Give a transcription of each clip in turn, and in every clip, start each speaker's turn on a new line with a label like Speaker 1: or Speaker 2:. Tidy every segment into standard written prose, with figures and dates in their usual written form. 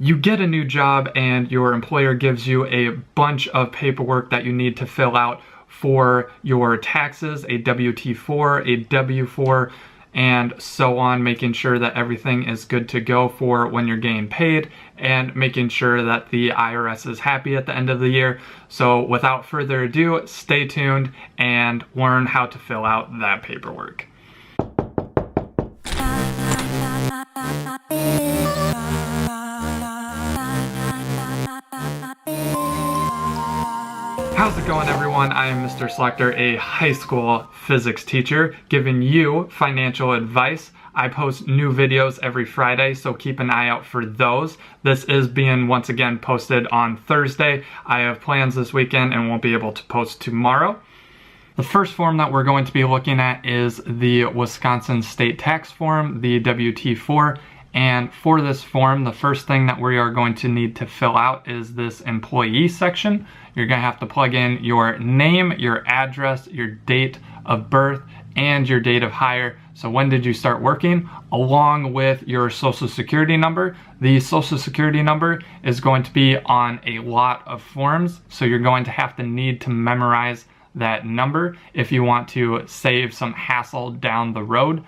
Speaker 1: you get a new job and your employer gives you a bunch of paperwork that you need to fill out for your taxes, a W-T4, a W-4, and so on, making sure that everything is good to go for when you're getting paid and making sure that the IRS is happy at the end of the year. So without further ado, stay tuned and learn how to fill out that paperwork. How's it going, everyone? I am Mr. Selector, a high school physics teacher, giving you financial advice. I post new videos every Friday, so keep an eye out for those. This is being once again posted on Thursday. I have plans this weekend and won't be able to post tomorrow. The first form that we're going to be looking at is the Wisconsin State Tax Form, the WT4. And for this form, the first thing that we are going to need to fill out is this employee section. You're going to have to plug in your name, your address, your date of birth, and your date of hire. So when did you start working, along with your social security number. The social security number is going to be on a lot of forms, so you're going to need to memorize that number if you want to save some hassle down the road.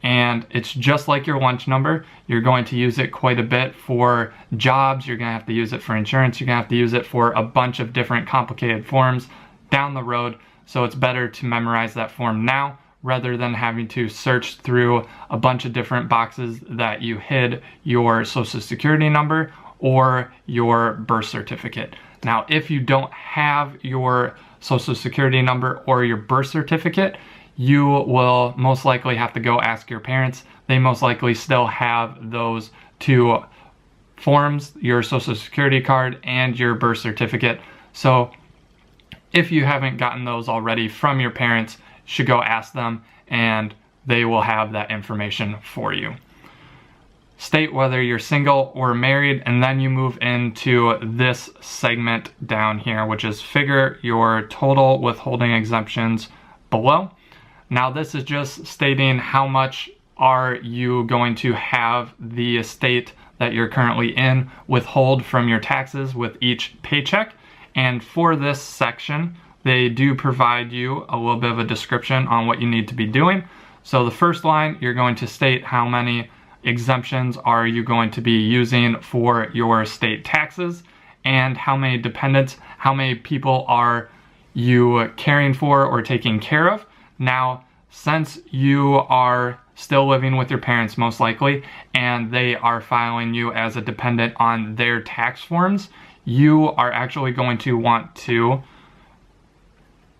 Speaker 1: And it's just like your lunch number. You're going to use it quite a bit for jobs. You're going to have to use it for insurance. You're going to have to use it for a bunch of different complicated forms down the road. So it's better to memorize that form now rather than having to search through a bunch of different boxes that you hid your social security number or your birth certificate. Now, if you don't have your social security number or your birth certificate, you will most likely have to go ask your parents. They most likely still have those two forms, your social security card and your birth certificate. So if you haven't gotten those already from your parents, you should go ask them and they will have that information for you. State whether you're single or married, and then you move into this segment down here, which is figure your total withholding exemptions below. Now this is just stating how much are you going to have the state that you're currently in withhold from your taxes with each paycheck. And for this section, they do provide you a little bit of a description on what you need to be doing. So the first line, you're going to state how many exemptions are you going to be using for your state taxes and how many dependents, how many people are you caring for or taking care of. Now, since you are still living with your parents most likely, and they are filing you as a dependent on their tax forms, you are actually going to want to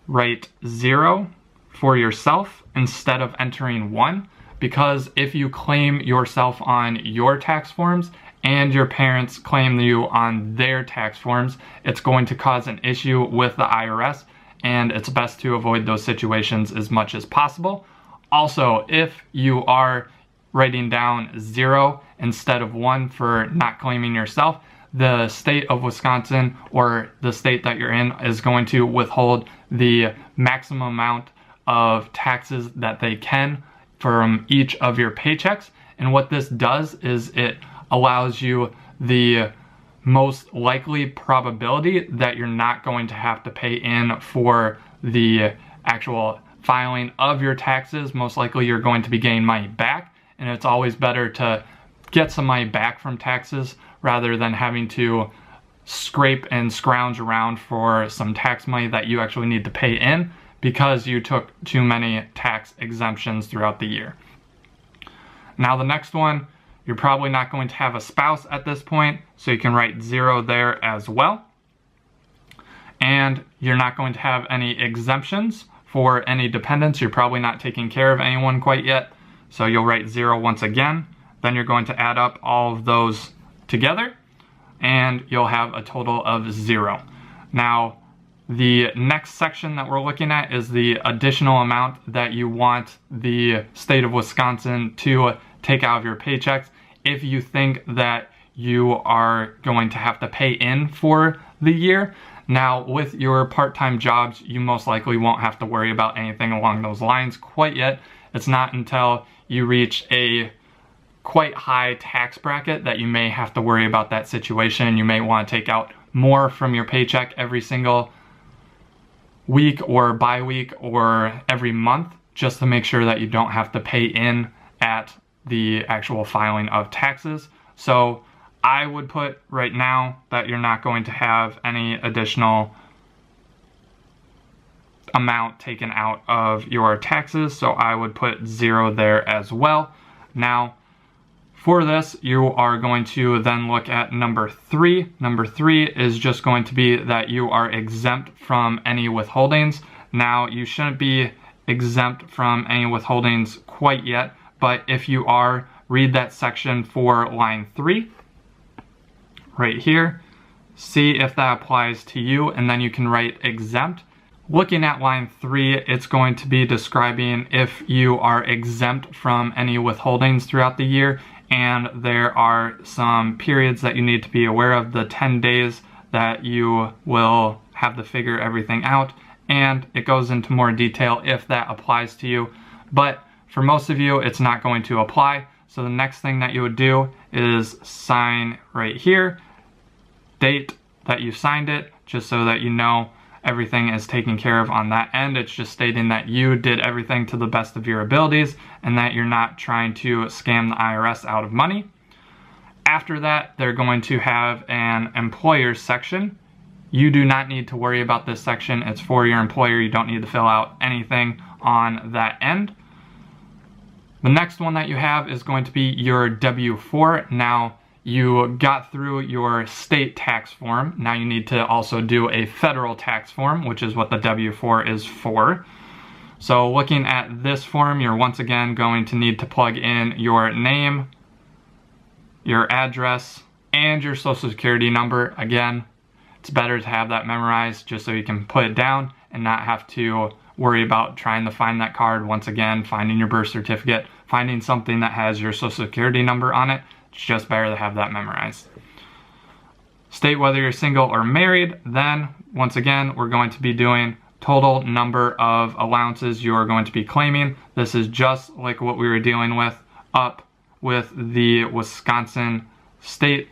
Speaker 1: write 0 for yourself instead of entering 1, because if you claim yourself on your tax forms and your parents claim you on their tax forms, it's going to cause an issue with the IRS. And it's best to avoid those situations as much as possible. Also, if you are writing down 0 instead of 1 for not claiming yourself, the state of Wisconsin or the state that you're in is going to withhold the maximum amount of taxes that they can from each of your paychecks. And what this does is it allows you the most likely probability that you're not going to have to pay in for the actual filing of your taxes. Most likely you're going to be getting money back, and it's always better to get some money back from taxes rather than having to scrape and scrounge around for some tax money that you actually need to pay in because you took too many tax exemptions throughout the year. Now the next one, you're probably not going to have a spouse at this point, so you can write 0 there as well. And you're not going to have any exemptions for any dependents. You're probably not taking care of anyone quite yet, so you'll write 0 once again. Then you're going to add up all of those together, and you'll have a total of 0. Now, the next section that we're looking at is the additional amount that you want the state of Wisconsin to take out of your paychecks if you think that you are going to have to pay in for the year. Now, with your part-time jobs, you most likely won't have to worry about anything along those lines quite yet. It's not until you reach a quite high tax bracket that you may have to worry about that situation. You may want to take out more from your paycheck every single week or bi-week or every month, just to make sure that you don't have to pay in at the actual filing of taxes. So I would put right now that you're not going to have any additional amount taken out of your taxes, so I would put 0 there as well. Now, for this, you are going to then look at number 3. Number 3 is just going to be that you are exempt from any withholdings. Now, you shouldn't be exempt from any withholdings quite yet, but if you are, read that section for line 3 right here. See if that applies to you, and then you can write exempt. Looking at line 3, it's going to be describing if you are exempt from any withholdings throughout the year, and there are some periods that you need to be aware of, the 10 days that you will have to figure everything out, and it goes into more detail if that applies to you. But for most of you, it's not going to apply. So the next thing that you would do is sign right here, date that you signed it, just so that you know everything is taken care of on that end. It's just stating that you did everything to the best of your abilities and that you're not trying to scam the IRS out of money. After that, they're going to have an employers section. You do not need to worry about this section. It's for your employer. You don't need to fill out anything on that end. The next one that you have is going to be your W-4. Now, you got through your state tax form. Now you need to also do a federal tax form, which is what the W-4 is for. So looking at this form, you're once again going to need to plug in your name, your address, and your social security number. Again, it's better to have that memorized just so you can put it down and not have to worry about trying to find that card. Once again, finding your birth certificate, finding something that has your social security number on it. It's just better to have that memorized. State whether you're single or married. Then, once again, we're going to be doing total number of allowances you are going to be claiming. This is just like what we were dealing with up with the Wisconsin state.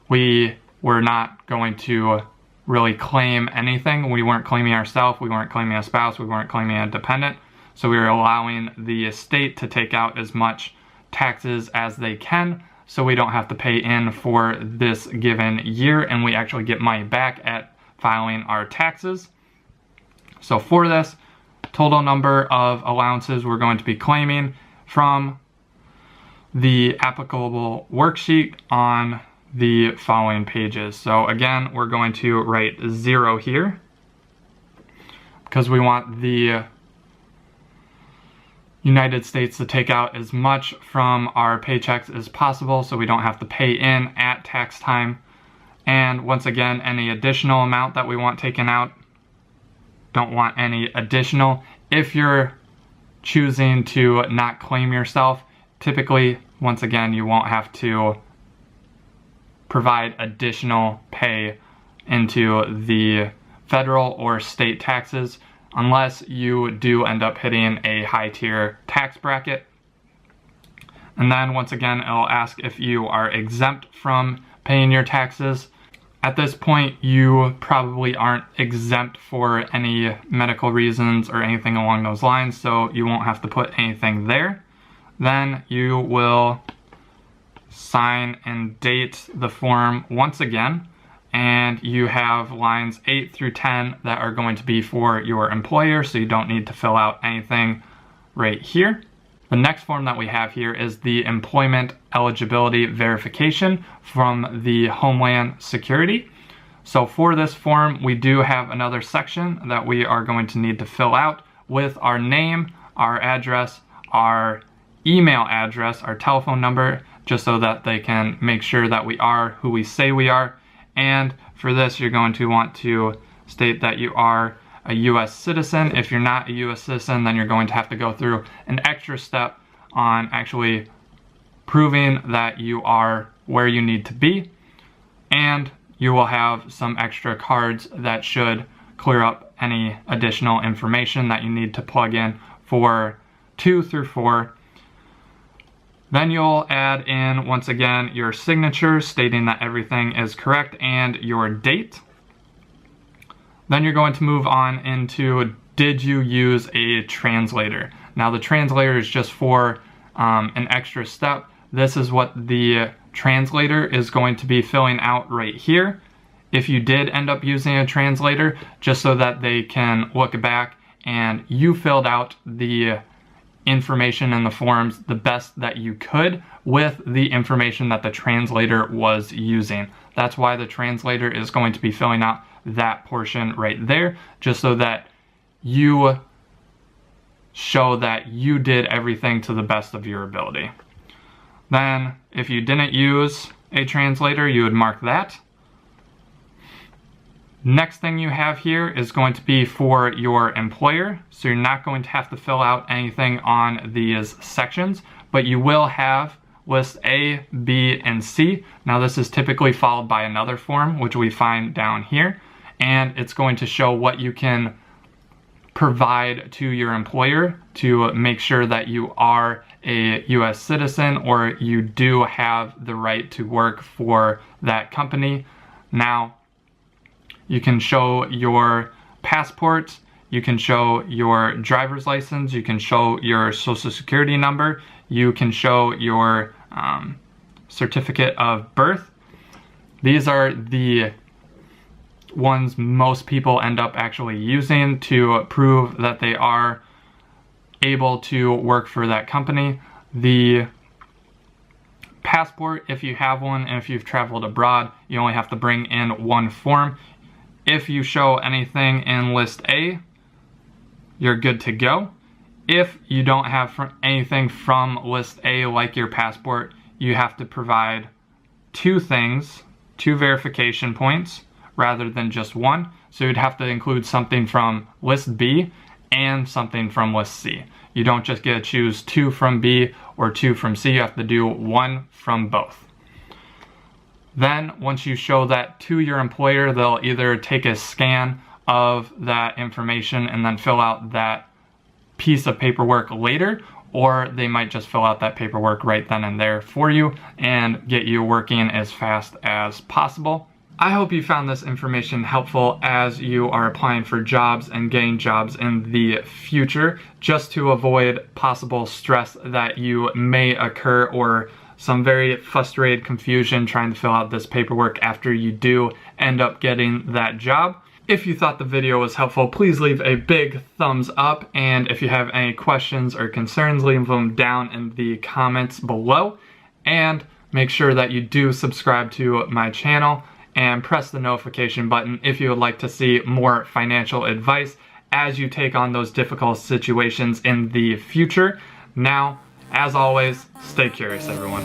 Speaker 1: We were not going to really claim anything. We weren't claiming ourselves, we weren't claiming a spouse, we weren't claiming a dependent. So we were allowing the state to take out as much taxes as they can, so we don't have to pay in for this given year, and we actually get money back at filing our taxes. So for this, total number of allowances we're going to be claiming from the applicable worksheet on the following pages. So again, we're going to write 0 here because we want the United States to take out as much from our paychecks as possible so we don't have to pay in at tax time. And once again, any additional amount that we want taken out, don't want any additional. If you're choosing to not claim yourself, typically, once again, you won't have to provide additional pay into the federal or state taxes unless you do end up hitting a high tier tax bracket. And then once again, it'll ask if you are exempt from paying your taxes. At this point, you probably aren't exempt for any medical reasons or anything along those lines, so you won't have to put anything there. Then you will sign and date the form once again, and you have lines 8 through 10 that are going to be for your employer, so you don't need to fill out anything right here. The next form that we have here is the employment eligibility verification from the Homeland Security. So for this form, we do have another section that we are going to need to fill out with our name, our address, our email address, our telephone number, just so that they can make sure that we are who we say we are. And for this, you're going to want to state that you are a U.S. citizen. If you're not a U.S. citizen, then you're going to have to go through an extra step on actually proving that you are where you need to be. And you will have some extra cards that should clear up any additional information that you need to plug in for 2 through 4. Then you'll add in, once again, your signature stating that everything is correct and your date. Then you're going to move on into, did you use a translator? Now the translator is just for an extra step. This is what the translator is going to be filling out right here. If you did end up using a translator, just so that they can look back and you filled out the information in the forms the best that you could with the information that the translator was using. That's why the translator is going to be filling out that portion right there, just so that you show that you did everything to the best of your ability. Then, if you didn't use a translator, you would mark that. Next thing you have here is going to be for your employer, so you're not going to have to fill out anything on these sections, but you will have list A, B, and C. Now this is typically followed by another form, which we find down here, and it's going to show what you can provide to your employer to make sure that you are a US citizen or you do have the right to work for that company. Now, you can show your passport, you can show your driver's license, you can show your social security number, you can show your certificate of birth. These are the ones most people end up actually using to prove that they are able to work for that company. The passport, if you have one and if you've traveled abroad, you only have to bring in one form. If you show anything in list A, you're good to go. If you don't have anything from list A, like your passport, you have to provide two things, two verification points, rather than just one. So you'd have to include something from list B and something from list C. You don't just get to choose two from B or two from C, you have to do one from both. Then, once you show that to your employer, they'll either take a scan of that information and then fill out that piece of paperwork later, or they might just fill out that paperwork right then and there for you and get you working as fast as possible. I hope you found this information helpful as you are applying for jobs and getting jobs in the future, just to avoid possible stress that you may occur or some very frustrated confusion trying to fill out this paperwork after you do end up getting that job. If you thought the video was helpful, please leave a big thumbs up, and if you have any questions or concerns, leave them down in the comments below, and make sure that you do subscribe to my channel and press the notification button if you would like to see more financial advice as you take on those difficult situations in the future. Now, as always, stay curious, everyone.